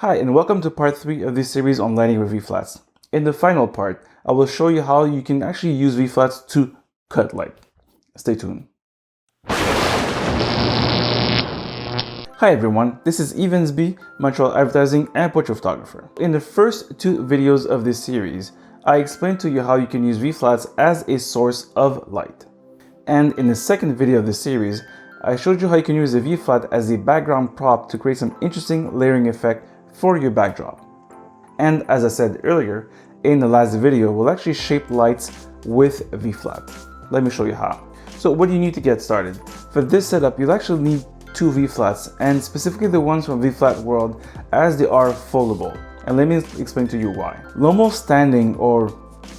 Hi, and welcome to part 3 of this series on lighting with VFLATS. In the final part, I will show you how you can actually use VFLATS to cut light. Stay tuned. Hi everyone, this is YvensB, Montreal advertising and portrait photographer. In the first 2 videos of this series, I explained to you how you can use VFLATS as a source of light. And in the second video of this series, I showed you how you can use a VFLAT as a background prop to create some interesting layering effect for your backdrop. And as I said earlier, in the last video, we'll actually shape lights with VFLAT. Let me show you how. So what do you need to get started? For this setup, you'll actually need 2 VFLATs, and specifically the ones from VFLAT World, as they are foldable. And let me explain to you why. Lomo standing or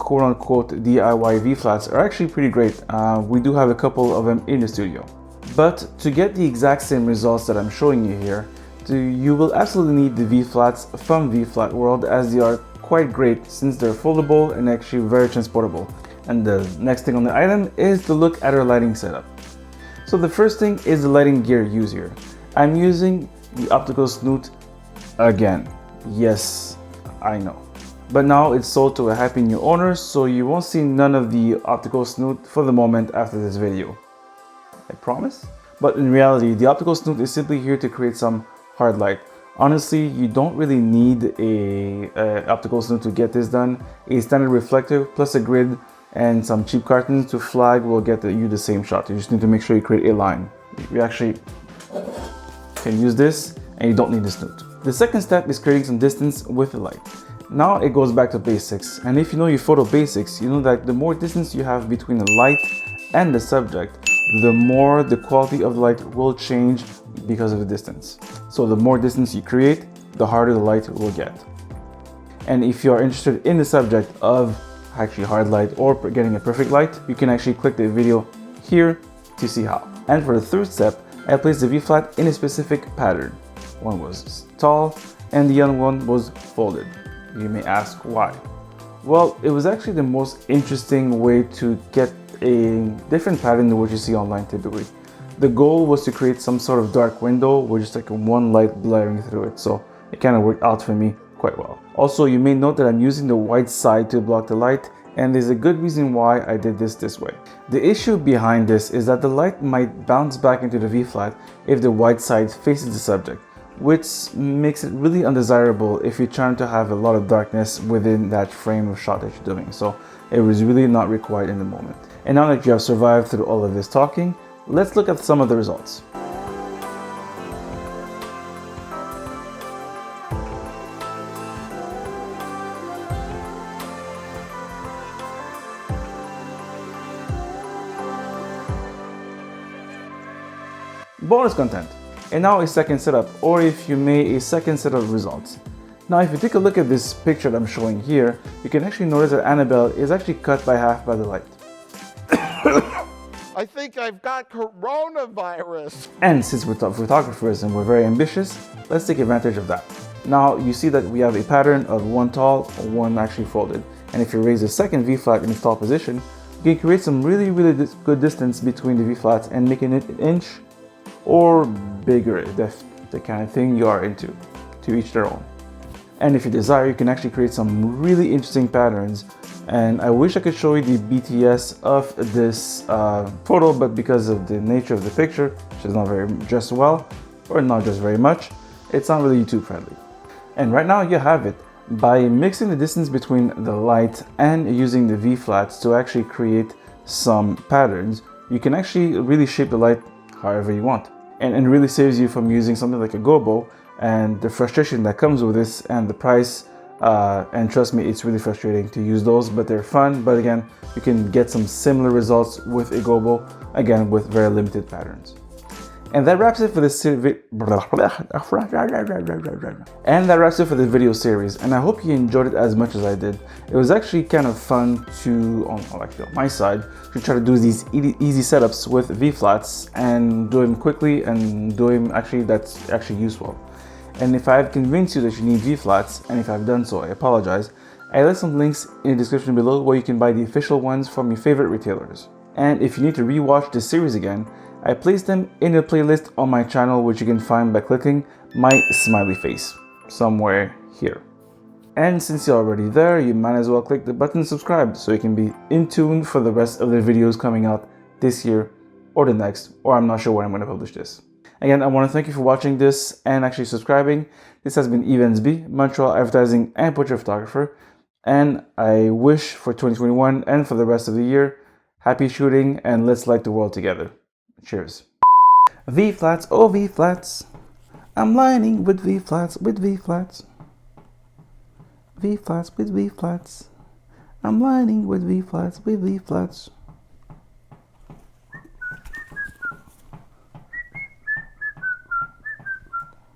quote-unquote DIY VFLATs are actually pretty great. We do have a couple of them in the studio. But to get the exact same results that I'm showing you here, you will absolutely need the VFLATs from VFLAT World, as they are quite great since they're foldable and actually very transportable. And the next thing on the item is to look at our lighting setup. So the first thing is the lighting gear used here. I'm using the optical snoot again. Yes, I know. But now it's sold to a happy new owner, so you won't see none of the optical snoot for the moment after this video. I promise? But in reality, the optical snoot is simply here to create some hard light. Honestly, you don't really need a optical snoot to get this done. A standard reflector plus a grid and some cheap cartons to flag will get you the same shot. You just need to make sure you create a line. You actually can use this and you don't need the snoot. The second step is creating some distance with the light. Now it goes back to basics, and if you know your photo basics, you know that the more distance you have between the light and the subject, the more the quality of the light will change because of the distance. So the more distance you create, the harder the light will get. And if you are interested in the subject of actually hard light or getting a perfect light, you can actually click the video here to see how. And for the third step, I placed the VFLAT in a specific pattern. One was tall and the other one was folded. You may ask why. Well, it was actually the most interesting way to get a different pattern than what you see online typically. The goal was to create some sort of dark window with just like one light blaring through it, so it kind of worked out for me quite well. Also, you may note that I'm using the white side to block the light, and there's a good reason why I did this way. The issue behind this is that the light might bounce back into the VFLAT if the white side faces the subject, which makes it really undesirable if you're trying to have a lot of darkness within that frame of shot that you're doing. So it was really not required in the moment. And now that you have survived through all of this talking, let's look at some of the results. Bonus content. And now a second setup, or if you may, a second set of results. Now if you take a look at this picture that I'm showing here, you can actually notice that Annabelle is actually cut by half by the light. I think I've got coronavirus. And since we're photographers and we're very ambitious, let's take advantage of that. Now you see that we have a pattern of one tall, one actually folded. And if you raise the second VFLAT in its tall position, you can create some really good distance between the VFLATs and making it an inch or bigger, if that's the kind of thing you are into, to each their own. And if you desire, you can actually create some really interesting patterns. And I wish I could show you the BTS of this photo, but because of the nature of the picture, which is not very dressed well, or not just very much, it's not really YouTube friendly. And right now you have it. By mixing the distance between the light and using the VFLATs to actually create some patterns, you can actually really shape the light however you want. And it really saves you from using something like a gobo and the frustration that comes with this and the price. And trust me, it's really frustrating to use those, but they're fun. But again, you can get some similar results with a gobo, again with very limited patterns. And that wraps it for this video series, and I hope you enjoyed it as much as I did. It was actually kind of fun to, on my side, to try to do these easy setups with VFLATs and do them quickly and do them that's actually useful. And if I have convinced you that you need VFLATs, and if I've done so, I apologize. I left some links in the description below where you can buy the official ones from your favorite retailers. And if you need to rewatch this series again, I placed them in a playlist on my channel, which you can find by clicking my smiley face. somewhere here. And since you're already there, you might as well click the button subscribe so you can be in tune for the rest of the videos coming out this year or the next, or I'm not sure when I'm going to publish this. Again, I want to thank you for watching this and actually subscribing. This has been YvensB, Montreal advertising and portrait photographer, and I wish for 2021 and for the rest of the year, happy shooting, and let's light the world together. Cheers. VFLATS, oh VFLATS, I'm lining with VFLATS, with VFLATS. VFLATS with VFLATS, I'm lining with VFLATS, with VFLATS.